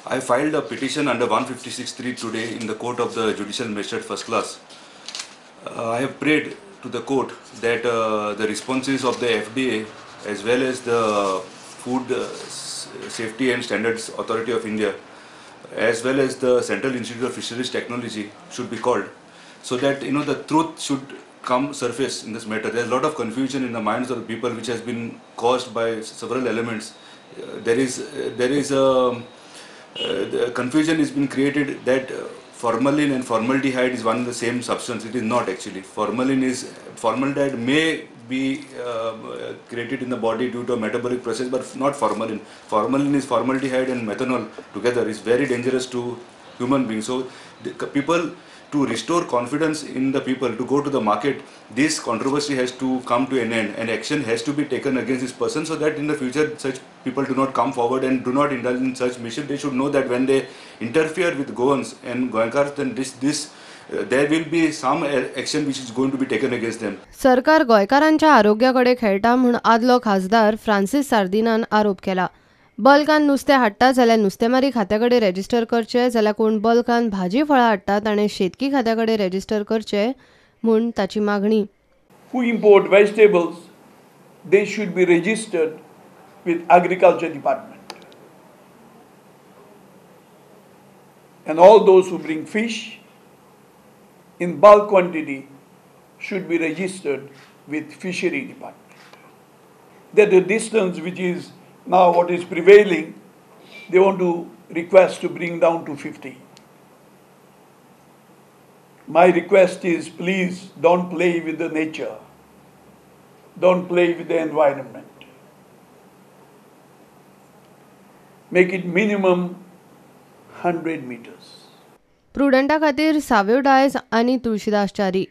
I filed a petition under 156(3) today in the court of the Judicial Magistrate First Class. I have prayed to the court that the responses of the FDA as well as the Food Safety and Standards Authority of India as well as the Central Institute of Fisheries Technology should be called, so that the truth should come surface in this matter. There is a lot of confusion in the minds of the people which has been caused by several elements. There is a the confusion has been created that formalin and formaldehyde is one and the same substance. It is not actually. Formaldehyde may be created in the body due to a metabolic process, but not formalin. Formalin is formaldehyde and methanol together is very dangerous to human beings. So people, to restore confidence in the people to go to the market, this controversy has to come to an end and action has to be taken against this person, so that in the future such people do not come forward and do not indulge in such mission. They should know that when they interfere with Goans and Goankars, then there will be some action which is going to be taken against them. सरकार गोंयकारांच्या आरोग्याकडे खेळटा म्हूण आदलो खासदार Francis सार्दिनान आरोप केला. Balkan नुस्तें हाडटा जाल्यार नुस्तेमारी खात्याकडे रजिस्टर करचे, जाल्यार कोण बल्कान भाजी फळां हाडटा ताणें शेतकी खात्याकडे रजिस्टर करचे म्हूण ताची मागणी. Who import vegetables, they should be registered with Agriculture Department. And all those who bring fish in bulk quantity should be registered with Fishery Department. That the distance which is now what is prevailing, they want to request to bring down to 50. My request is, please don't play with the nature. Don't play with the environment. Make it minimum 100 meters. प्रुडंटा खातीर सावयो DISE आनी तुळशीदास च्यारी.